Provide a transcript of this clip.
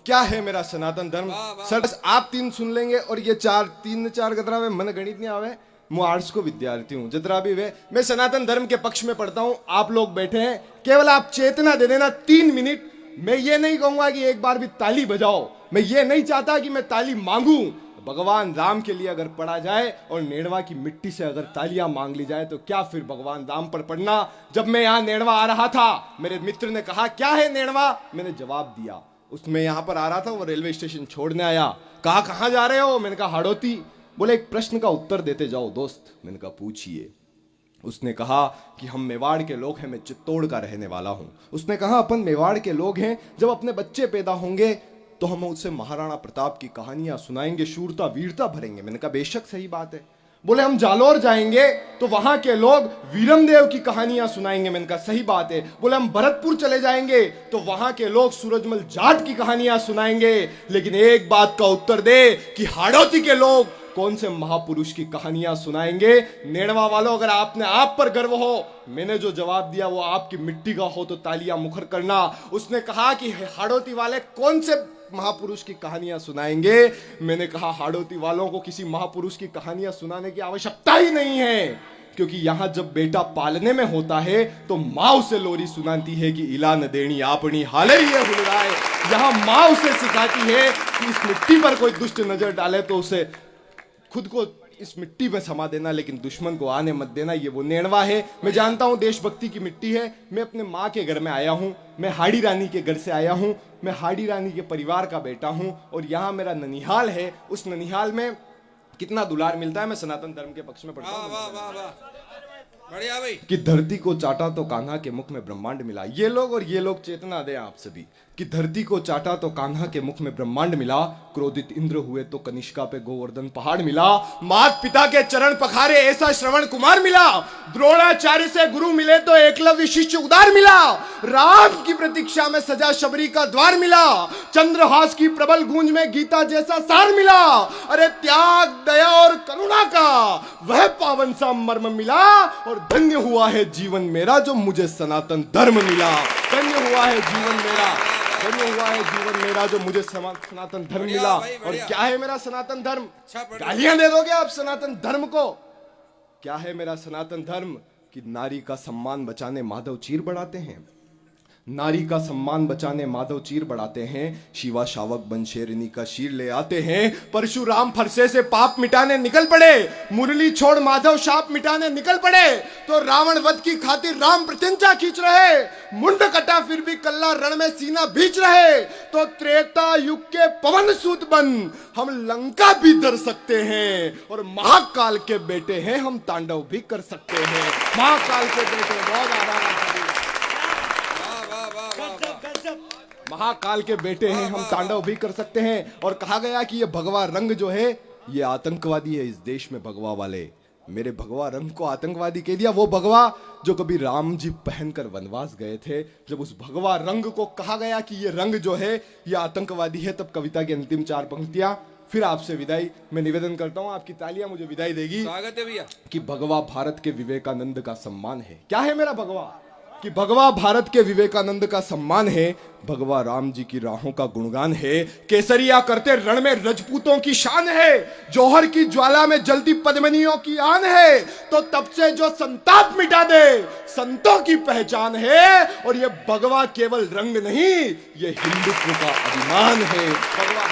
क्या है मेरा सनातन धर्म। सर बस आप तीन सुन लेंगे और ये तीन चार गदरा में मन गणित नहीं आवे। मैं आर्ट्स को विद्यार्थी हूँ जितना भी वे मैं सनातन धर्म के पक्ष में पढ़ता हूँ। आप लोग बैठे हैं, केवल आप चेतना दे देना 3 मिनट। मैं ये नहीं कहूंगा कि एक बार भी ताली बजाओ, मैं ये नहीं चाहता कि मैं ताली मांगू। भगवान राम के लिए अगर पढ़ा जाए और नेड़वा की मिट्टी से अगर तालियां मांग ली जाए तो क्या फिर भगवान राम पर पढ़ना। जब मैं यहाँ नेड़वा आ रहा था, मेरे मित्र ने कहा क्या है नेड़वा, मैंने जवाब दिया। उसमें यहाँ पर आ रहा था, वो रेलवे स्टेशन छोड़ने आया, कहा कहाँ जा रहे हो, मैंने कहा हाड़ौती। बोले एक प्रश्न का उत्तर देते जाओ दोस्त। मैंने कहा पूछिए। उसने कहा कि हम मेवाड़ के लोग हैं, मैं चित्तौड़ का रहने वाला हूं। उसने कहा अपन मेवाड़ के लोग हैं, जब अपने बच्चे पैदा होंगे तो हम उससे महाराणा प्रताप की कहानियां सुनाएंगे, शूरता वीरता भरेंगे। मैंने कहा बेशक सही बात है। बोले हम जालोर जाएंगे तो वहां के लोग वीरमदेव की कहानियां सुनाएंगे। मैंने कहा सही बात है। बोले हम भरतपुर चले जाएंगे तो वहां के लोग सूरजमल जाट की कहानियां सुनाएंगे, लेकिन एक बात का उत्तर दे कि हाड़ौती के लोग कौन से महापुरुष की कहानियां सुनाएंगे। नेड़वा वालों, अगर आपने आप पर गर्व हो, मैंने जो जवाब दिया वो आपकी मिट्टी का हो तो तालियां मुखर करना। उसने कहा कि हाड़ौती वाले कौन से महापुरुष की कहानियां सुनाएंगे। मैंने कहा हाड़ौती वालों को किसी महापुरुष की कहानियां सुनाने की आवश्यकता ही नहीं है, क्योंकि यहां जब बेटा पालने में होता है तो माँ उसे लोरी सुनाती है कि इला न देनी आपनी हाले ही है हुलराए। यहां माँ उसे सिखाती है कि इस मिट्टी पर कोई दुष्ट नजर डाले तो उसे खुद को इस मिट्टी में समा देना, लेकिन दुश्मन को आने मत देना। ये वो नेड़वा है। मैं जानता हूं देशभक्ति की मिट्टी है। मैं अपने माँ के घर में आया हूं, मैं हाड़ी रानी के घर से आया हूं, मैं हाड़ी रानी के परिवार का बेटा हूं और यहाँ मेरा ननिहाल है। उस ननिहाल में कितना दुलार मिलता है। मैं सनातन धर्म के पक्ष में पढ़ता हूँ बढ़िया भाई कि धरती को चाटा तो कान्हा के मुख में ब्रह्मांड मिला। ये लोग और ये लोग चेतना दें आप सभी कि धरती को चाटा तो कान्हा के मुख में ब्रह्मांड मिला, क्रोधित इंद्र हुए तो कनिष्का पे गोवर्धन पहाड़ मिला, मात पिता के चरण पखारे ऐसा श्रवण कुमार मिला, द्रोणाचार्य से गुरु मिले तो एकलव्य शिष्य उदार मिला, राम की प्रतीक्षा में सजा शबरी का द्वार मिला, चंद्रहास की प्रबल गूंज में गीता जैसा सार मिला। अरे त्याग दया और करुणा का वह पावन सा मर्म मिला और धन्य हुआ है जीवन मेरा जो मुझे सनातन धर्म मिला। धन्य हुआ है जीवन मेरा, धन्य हुआ है जीवन मेरा जो मुझे सनातन धर्म मिला। और क्या है मेरा सनातन धर्म? गालियां दे दोगे आप सनातन धर्म को? क्या है मेरा सनातन धर्म? कि नारी का सम्मान बचाने माधव चीर बढ़ाते हैं, नारी का सम्मान बचाने माधव चीर बढ़ाते हैं, शिवा शावक बन शेरनी का शीर ले आते हैं, परशुराम फरसे से पाप मिटाने निकल पड़े, मुरली छोड़ माधव शाप मिटाने निकल पड़े, तो रावण वध की खातिर राम प्रत्यंचा खींच रहे, मुंड कटा फिर भी कल्ला रण में सीना भींच रहे, तो त्रेता युग के पवन सूत बन हम लंका भी धर सकते हैं और महाकाल के बेटे हैं हम तांडव भी कर सकते हैं। महाकाल के बेटे, बहुत आभार। महाकाल के बेटे हैं हम तांडव भी कर सकते हैं। और कहा गया कि ये भगवा रंग जो है ये आतंकवादी है इस देश में। भगवा वाले मेरे भगवा रंग को आतंकवादी कह दिया। वो भगवा जो कभी राम जी पहनकर वनवास गए थे, जब उस भगवा रंग को कहा गया कि ये रंग जो है ये आतंकवादी है, तब कविता की अंतिम 4 पंक्तियां। फिर आपसे विदाई। मैं निवेदन करता हूं, आपकी तालियां मुझे विदाई देगी। स्वागत है भैया। कि भगवा भारत के विवेकानंद का सम्मान है। क्या है मेरा भगवा? कि भगवा भारत के विवेकानंद का सम्मान है, भगवा राम जी की राहों का गुणगान है, केसरिया करते रण में रजपूतों की शान है, जौहर की ज्वाला में जलती पद्मनियों की आन है, तो तब से जो संताप मिटा दे संतों की पहचान है। और ये भगवा केवल रंग नहीं, ये हिंदुत्व का अभिमान है। भगवा